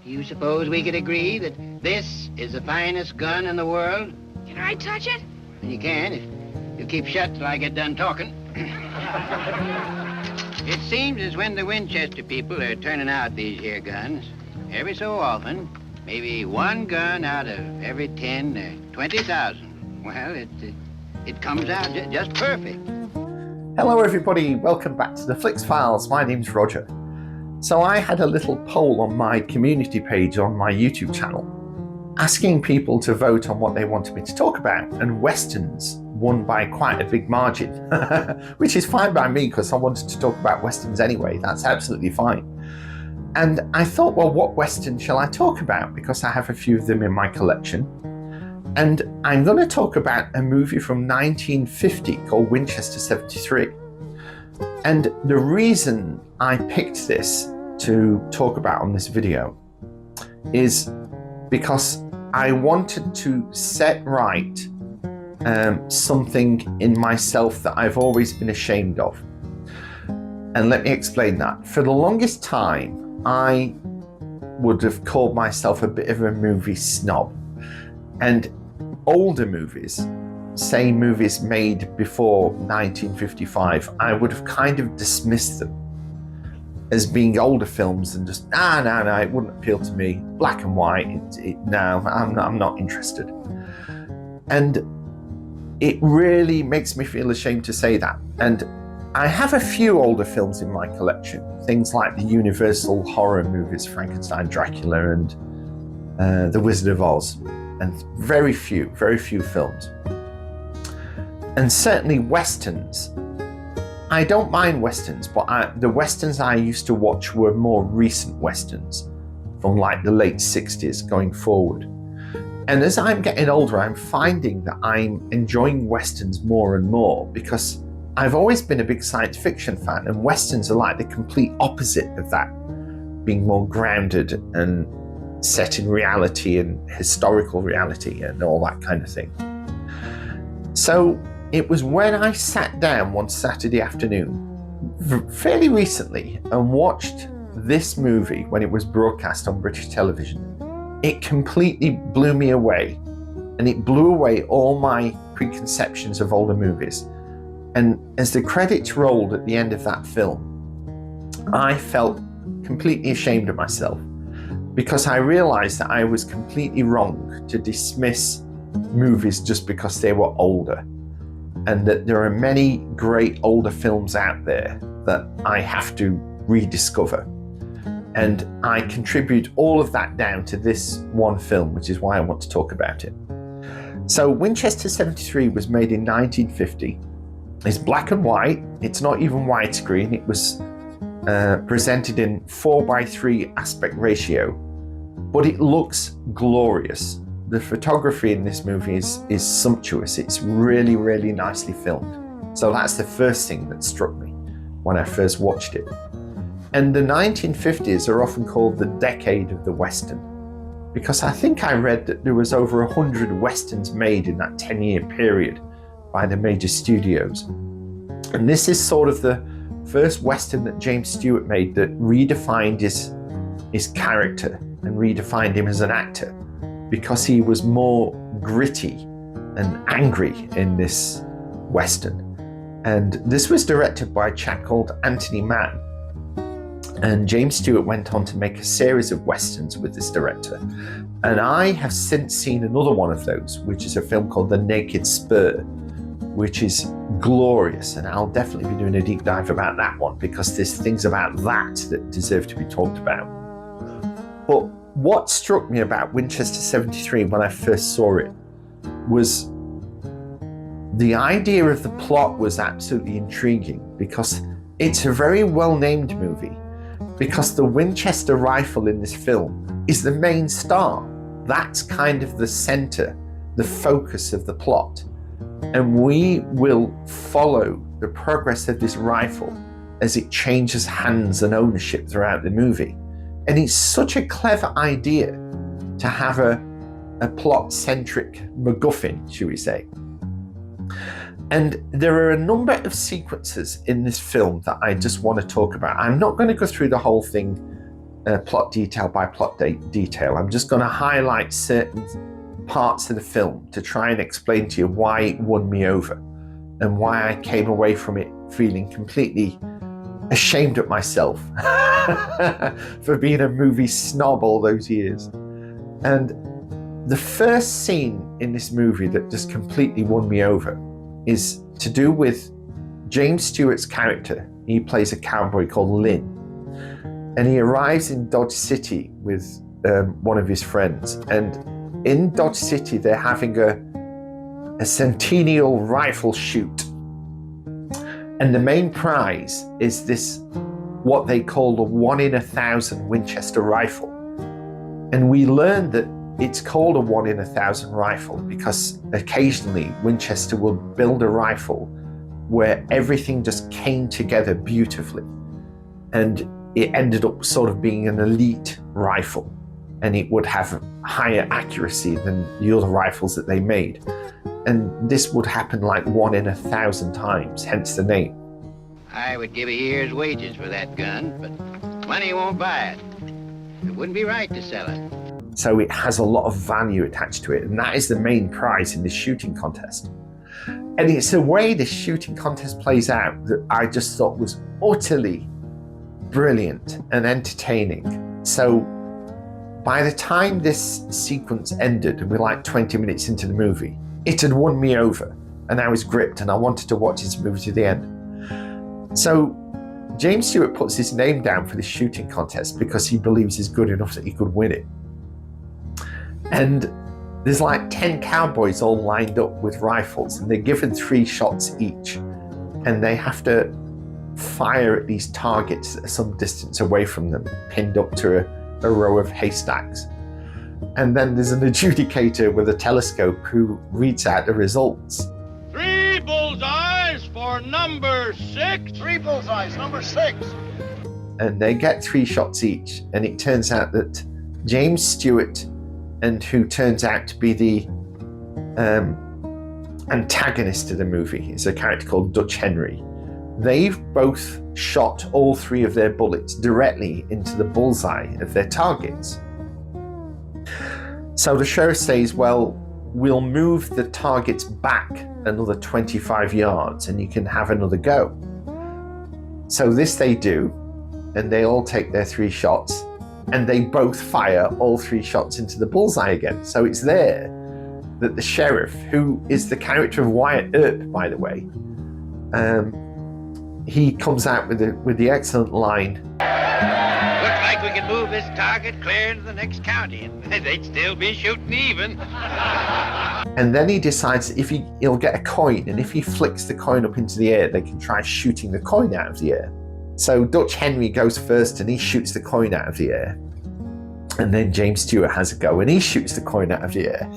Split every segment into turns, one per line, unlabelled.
Do you suppose we could agree that this is the finest gun in the world?
Can I touch it?
You can, if you keep shut till I get done talking. It seems as when the Winchester people are turning out these here guns, every so often, maybe one gun out of every 10 or 20,000. Well, it comes out just perfect.
Hello everybody, welcome back to the Flix Files. My name's Roger. So I had a little poll on my community page on my YouTube channel asking people to vote on what they wanted me to talk about, and Westerns won by quite a big margin, which is fine by me because I wanted to talk about Westerns anyway. That's absolutely fine. And I thought, well, what Western shall I talk about? Because I have a few of them in my collection. And I'm going to talk about a movie from 1950 called Winchester 73. And the reason I picked this to talk about on this video is because I wanted to set right something in myself that I've always been ashamed of. And let me explain that. For the longest time, I would have called myself a bit of a movie snob. And older movies, say movies made before 1955, I would have kind of dismissed them as being older films and just, no, it wouldn't appeal to me. Black and white, no, I'm not interested. And it really makes me feel ashamed to say that. And I have a few older films in my collection, things like the Universal horror movies, Frankenstein, Dracula, and The Wizard of Oz, and very few films. And certainly Westerns. I don't mind Westerns, but the Westerns I used to watch were more recent Westerns from like the late 60s going forward. And as I'm getting older, I'm finding that I'm enjoying Westerns more and more because I've always been a big science fiction fan, and Westerns are like the complete opposite of that, being more grounded and set in reality and historical reality and all that kind of thing. So it was when I sat down one Saturday afternoon, fairly recently, and watched this movie when it was broadcast on British television. It completely blew me away, and it blew away all my preconceptions of older movies. And as the credits rolled at the end of that film, I felt completely ashamed of myself because I realized that I was completely wrong to dismiss movies just because they were older, and that there are many great older films out there that I have to rediscover. And I contribute all of that down to this one film, which is why I want to talk about it. So Winchester 73 was made in 1950. It's black and white. It's not even widescreen. It was presented in 4:3 aspect ratio, but it looks glorious. The photography in this movie is sumptuous. It's really, really nicely filmed. So that's the first thing that struck me when I first watched it. And the 1950s are often called the decade of the Western, because I think I read that there was over 100 Westerns made in that 10-year period by the major studios. And this is sort of the first Western that James Stewart made that redefined his character and redefined him as an actor, because he was more gritty and angry in this Western. And this was directed by a chap called Anthony Mann. And James Stewart went on to make a series of Westerns with this director. And I have since seen another one of those, which is a film called The Naked Spur, which is glorious. And I'll definitely be doing a deep dive about that one because there's things about that deserve to be talked about. But what struck me about Winchester 73 when I first saw it was the idea of the plot was absolutely intriguing, because it's a very well-named movie, because the Winchester rifle in this film is the main star. That's kind of the center, the focus of the plot. And we will follow the progress of this rifle as it changes hands and ownership throughout the movie. And it's such a clever idea to have a plot-centric MacGuffin, should we say. And there are a number of sequences in this film that I just want to talk about. I'm not going to go through the whole thing plot detail by plot detail. I'm just going to highlight certain parts of the film to try and explain to you why it won me over and why I came away from it feeling completely ashamed of myself for being a movie snob all those years. And the first scene in this movie that just completely won me over is to do with James Stewart's character. He plays a cowboy called Lynn, and he arrives in Dodge City with one of his friends. And in Dodge City, they're having a centennial rifle shoot. And the main prize is this, what they call the 1 in 1,000 Winchester rifle. And we learn that it's called a 1 in 1,000 rifle because occasionally Winchester will build a rifle where everything just came together beautifully. And it ended up sort of being an elite rifle, and it would have higher accuracy than the other rifles that they made. And this would happen like 1 in 1,000 times, hence the name.
I would give a year's wages for that gun, but money won't buy it. It wouldn't be right to sell it.
So it has a lot of value attached to it, and that is the main prize in this shooting contest. And it's the way this shooting contest plays out that I just thought was utterly brilliant and entertaining. So by the time this sequence ended, and we're like 20 minutes into the movie, it had won me over, and I was gripped, and I wanted to watch this movie to the end. So James Stewart puts his name down for this shooting contest because he believes he's good enough that he could win it. And there's like 10 cowboys all lined up with rifles, and they're given 3 shots each, and they have to fire at these targets that are some distance away from them, pinned up to a row of haystacks. And then there's an adjudicator with a telescope who reads out the results.
3 bullseyes for number 6.
3 bullseyes, number 6.
And they get 3 shots each, and it turns out that James Stewart, and who turns out to be the antagonist of the movie, is a character called Dutch Henry. They've both shot all 3 of their bullets directly into the bullseye of their targets. So the sheriff says, well, we'll move the targets back another 25 yards and you can have another go. So this they do, and they all take their 3 shots, and they both fire all 3 shots into the bullseye again. So it's there that the sheriff, who is the character of Wyatt Earp, by the way, he comes out with the excellent line,
Looks like we can move this target clear into the next county, and they'd still be shooting even.
and then he decides if he'll get a coin, and if he flicks the coin up into the air, they can try shooting the coin out of the air. So Dutch Henry goes first, and he shoots the coin out of the air. And then James Stewart has a go, and he shoots the coin out of the air.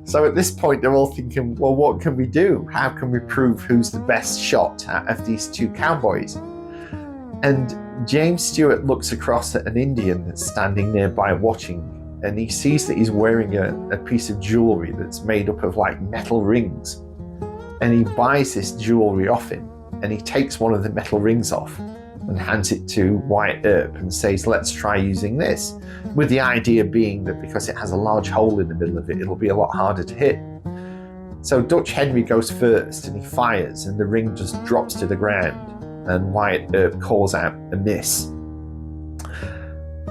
So at this point, they're all thinking, well, what can we do? How can we prove who's the best shot out of these 2 cowboys? And James Stewart looks across at an Indian that's standing nearby watching, and he sees that he's wearing a piece of jewelry that's made up of like metal rings. And he buys this jewelry off him, and he takes one of the metal rings off and hands it to Wyatt Earp and says, let's try using this, with the idea being that because it has a large hole in the middle of it, it'll be a lot harder to hit. So Dutch Henry goes first, and he fires, and the ring just drops to the ground, and Wyatt Earp calls out a miss.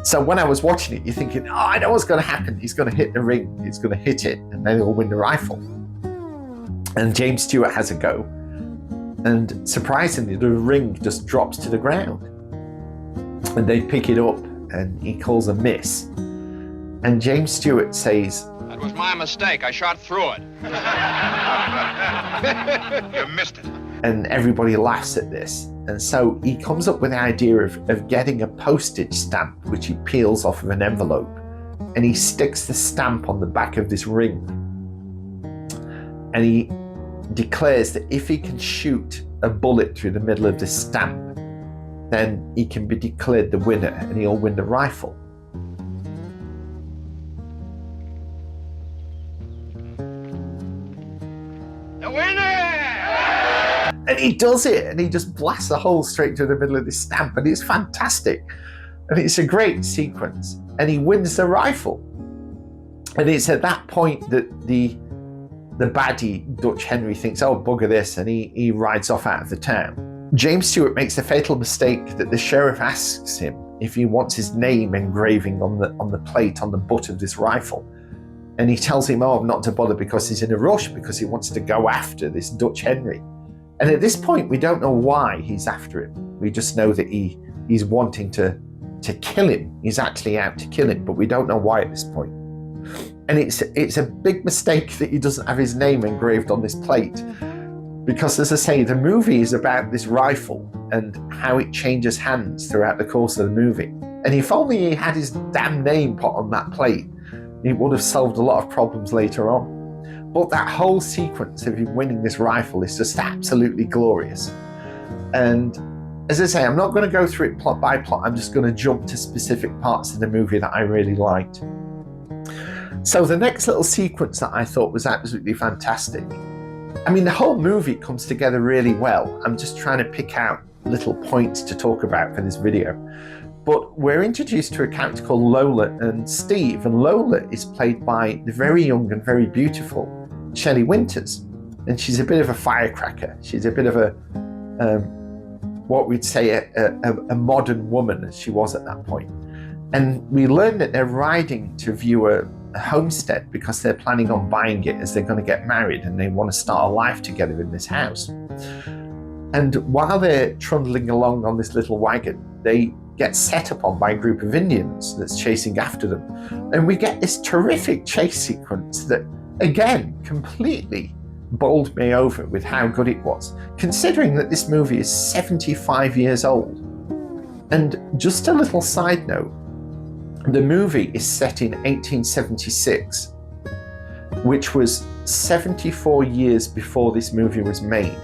So when I was watching it, you're thinking, oh, I know what's going to happen. He's going to hit the ring, he's going to hit it, and then he'll win the rifle. And James Stewart has a go, and surprisingly, the ring just drops to the ground. And they pick it up, and he calls a miss. And James Stewart says,
That was my mistake. I shot through it. You missed it.
and everybody laughs at this. And so he comes up with the idea of getting a postage stamp, which he peels off of an envelope, and he sticks the stamp on the back of this ring. And he declares that if he can shoot a bullet through the middle of the stamp, then he can be declared the winner and he'll win the rifle.
The winner!
And he does it, and he just blasts a hole straight through the middle of this stamp, and it's fantastic. And it's a great sequence. And he wins the rifle. And it's at that point that the baddie, Dutch Henry, thinks, oh, bugger this, and he rides off out of the town. James Stewart makes a fatal mistake that the sheriff asks him if he wants his name engraving on the plate on the butt of this rifle. And he tells him, oh, not to bother because he's in a rush, because he wants to go after this Dutch Henry. And at this point, we don't know why he's after him. We just know that he's wanting to kill him. He's actually out to kill him, but we don't know why at this point. And it's a big mistake that he doesn't have his name engraved on this plate, because, as I say, the movie is about this rifle and how it changes hands throughout the course of the movie. And if only he had his damn name put on that plate, it would have solved a lot of problems later on. But that whole sequence of him winning this rifle is just absolutely glorious. And as I say, I'm not going to go through it plot by plot. I'm just going to jump to specific parts of the movie that I really liked. So the next little sequence that I thought was absolutely fantastic. I mean, the whole movie comes together really well. I'm just trying to pick out little points to talk about for this video. But we're introduced to a character called Lola and Steve. And Lola is played by the very young and very beautiful Shelley Winters. And she's a bit of a firecracker. She's a bit of a, what we'd say, a modern woman, as she was at that point. And we learn that they're riding to view a homestead because they're planning on buying it as they're going to get married and they want to start a life together in this house. And while they're trundling along on this little wagon, they get set upon by a group of Indians that's chasing after them. And we get this terrific chase sequence that, again, completely bowled me over with how good it was, considering that this movie is 75 years old. And just a little side note, the movie is set in 1876, which was 74 years before this movie was made.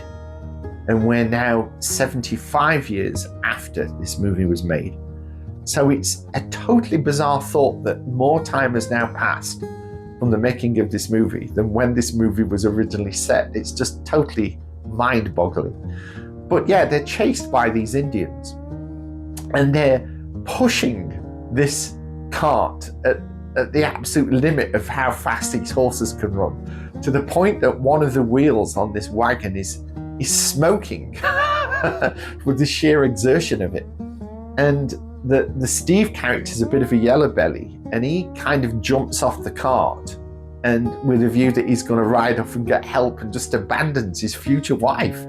And we're now 75 years after this movie was made. So it's a totally bizarre thought that more time has now passed from the making of this movie than when this movie was originally set. It's just totally mind-boggling. But yeah, they're chased by these Indians and they're pushing this cart at the absolute limit of how fast these horses can run, to the point that one of the wheels on this wagon is smoking with the sheer exertion of it. And the Steve character is a bit of a yellow belly, and he kind of jumps off the cart and with a view that he's going to ride off and get help, and just abandons his future wife.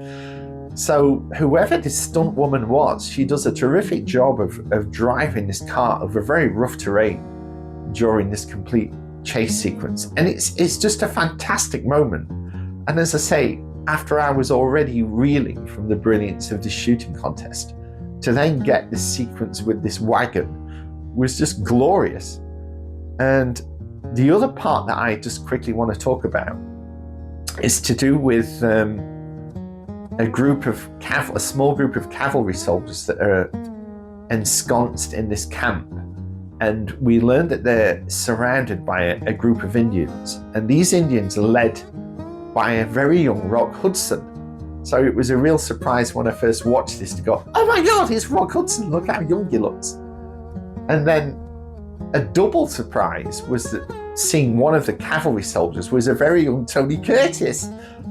So whoever this stunt woman was, she does a terrific job of driving this cart over very rough terrain during this complete chase sequence. And it's just a fantastic moment. And as I say, after I was already reeling from the brilliance of this shooting contest, to then get this sequence with this wagon was just glorious. And the other part that I just quickly want to talk about is to do with a small group of cavalry soldiers that are ensconced in this camp. And we learn that they're surrounded by a group of Indians. And these Indians are led by a very young Rock Hudson. So it was a real surprise when I first watched this to go, oh my God, it's Rock Hudson, look how young he looks. And then a double surprise was that seeing one of the cavalry soldiers was a very young Tony Curtis.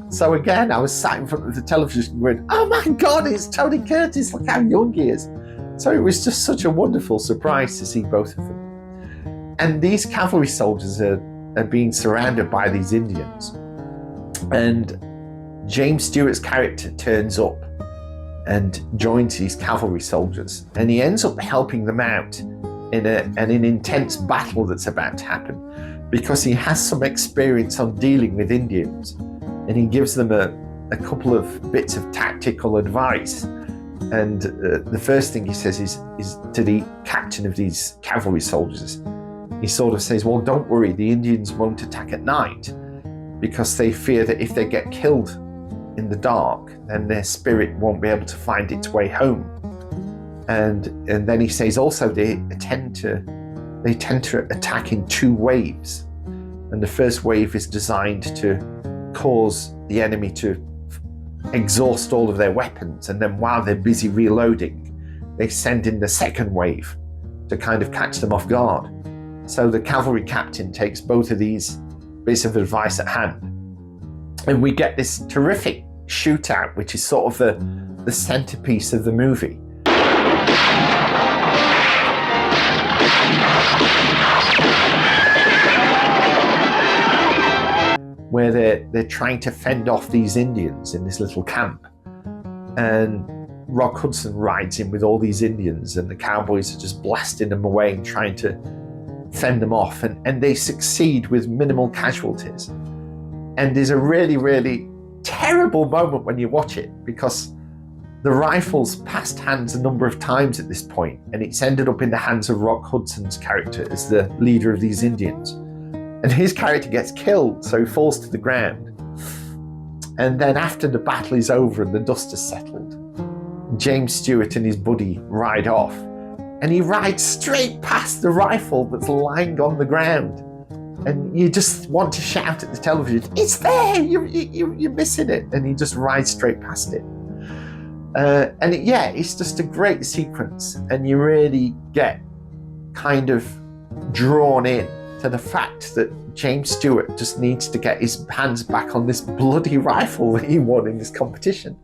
So again, I was sat in front of the television going, oh my God, it's Tony Curtis, look how young he is. So it was just such a wonderful surprise to see both of them. And these cavalry soldiers are being surrounded by these Indians. And James Stewart's character turns up and joins these cavalry soldiers. And he ends up helping them out in an intense battle that's about to happen, because he has some experience on dealing with Indians. And he gives them a couple of bits of tactical advice. And the first thing he says is to the captain of these cavalry soldiers. He sort of says, well, don't worry, the Indians won't attack at night, because they fear that if they get killed in the dark, then their spirit won't be able to find its way home. And then he says also they tend to attack in two waves. And the first wave is designed to cause the enemy to exhaust all of their weapons, and then while they're busy reloading, they send in the second wave to kind of catch them off guard. So the cavalry captain takes both of these bits of advice at hand, and we get this terrific shootout, which is sort of the centerpiece of the movie. Where they're trying to fend off these Indians in this little camp, and Rock Hudson rides in with all these Indians, and the cowboys are just blasting them away and trying to fend them off, and they succeed with minimal casualties. And there's a really, really terrible moment when you watch it, because the rifle's passed hands a number of times at this point, and it's ended up in the hands of Rock Hudson's character as the leader of these Indians. And his character gets killed, so he falls to the ground. And then after the battle is over and the dust has settled, James Stewart and his buddy ride off, and he rides straight past the rifle that's lying on the ground. And you just want to shout at the television, "It's there! You're missing it!" And he just rides straight past it. It's just a great sequence, and you really get kind of drawn in to the fact that James Stewart just needs to get his hands back on this bloody rifle that he won in this competition.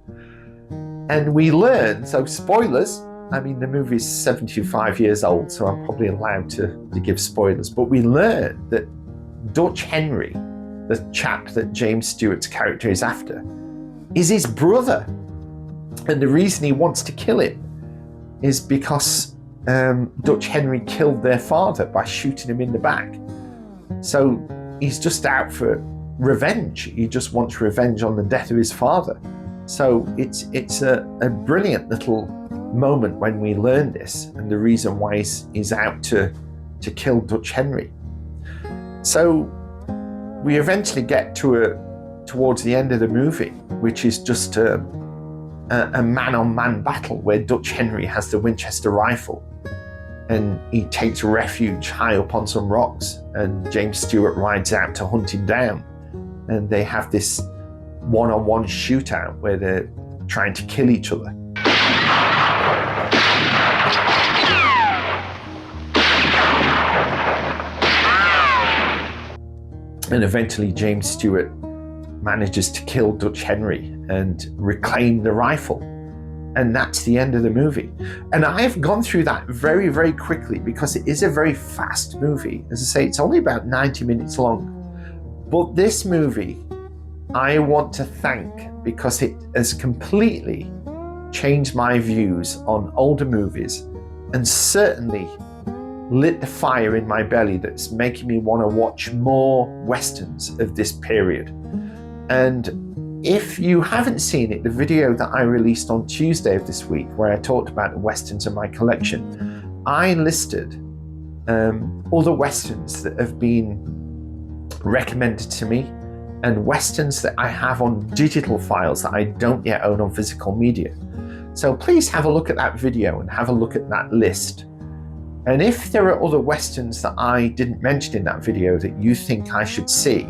And we learn, so spoilers, I mean the movie's 75 years old, so I'm probably allowed to give spoilers, but we learn that Dutch Henry, the chap that James Stewart's character is after, is his brother. And the reason he wants to kill him is because Dutch Henry killed their father by shooting him in the back. So he's just out for revenge. He just wants revenge on the death of his father. So it's a brilliant little moment when we learn this, and the reason why he's out to kill Dutch Henry. So we eventually get towards the end of the movie, which is just a man-on-man battle where Dutch Henry has the Winchester rifle, and he takes refuge high up on some rocks, and James Stewart rides out to hunt him down, and they have this one-on-one shootout where they're trying to kill each other. And eventually James Stewart manages to kill Dutch Henry and reclaim the rifle. And that's the end of the movie. And I've gone through that very, very quickly because it is a very fast movie. As I say, it's only about 90 minutes long. But this movie, I want to thank because it has completely changed my views on older movies, and certainly lit the fire in my belly that's making me want to watch more Westerns of this period. And if you haven't seen it, the video that I released on Tuesday of this week, where I talked about the Westerns in my collection, I listed all the Westerns that have been recommended to me, and Westerns that I have on digital files that I don't yet own on physical media. So please have a look at that video and have a look at that list. And if there are other Westerns that I didn't mention in that video that you think I should see,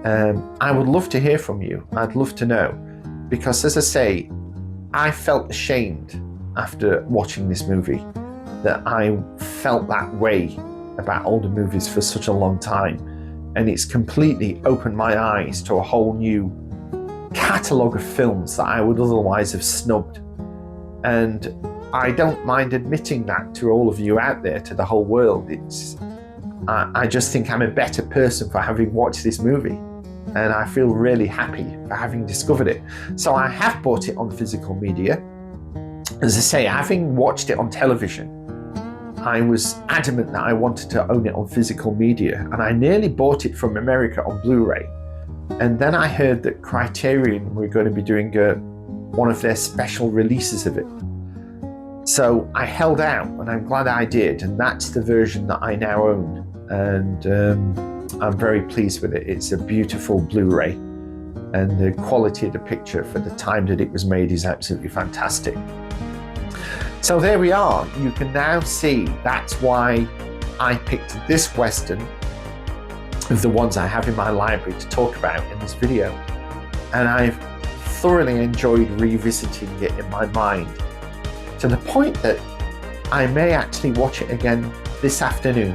I would love to hear from you. I'd love to know, because as I say, I felt ashamed after watching this movie that I felt that way about older movies for such a long time, and it's completely opened my eyes to a whole new catalogue of films that I would otherwise have snubbed. And I don't mind admitting that to all of you out there, to the whole world. I just think I'm a better person for having watched this movie, and I feel really happy for having discovered it. So I have bought it on physical media. As I say, having watched it on television, I was adamant that I wanted to own it on physical media, and I nearly bought it from America on Blu-ray. And then I heard that Criterion were going to be doing one of their special releases of it. So I held out, and I'm glad I did, and that's the version that I now own. And I'm very pleased with it. It's a beautiful Blu-ray, and the quality of the picture for the time that it was made is absolutely fantastic. So there we are. You can now see that's why I picked this Western of the ones I have in my library to talk about in this video. And I've thoroughly enjoyed revisiting it in my mind, to the point that I may actually watch it again this afternoon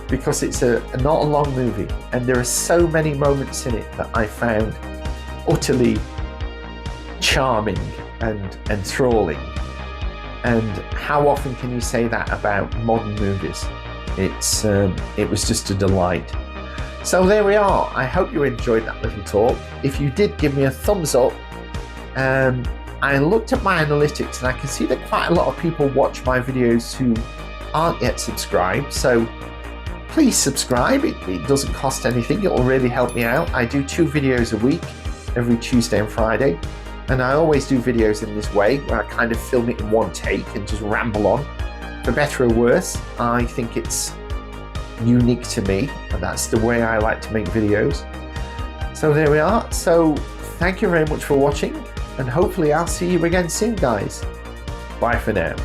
because it's not a long movie, and there are so many moments in it that I found utterly charming and enthralling. And how often can you say that about modern movies? It was just a delight. So there we are. I hope you enjoyed that little talk. If you did, give me a thumbs up. I looked at my analytics and I can see that quite a lot of people watch my videos who aren't yet subscribed. So please subscribe. It doesn't cost anything. It will really help me out. I do 2 videos a week, every Tuesday and Friday. And I always do videos in this way, where I kind of film it in one take and just ramble on. For better or worse, I think it's unique to me, and that's the way I like to make videos. So there we are. So thank you very much for watching, and hopefully I'll see you again soon, guys. Bye for now.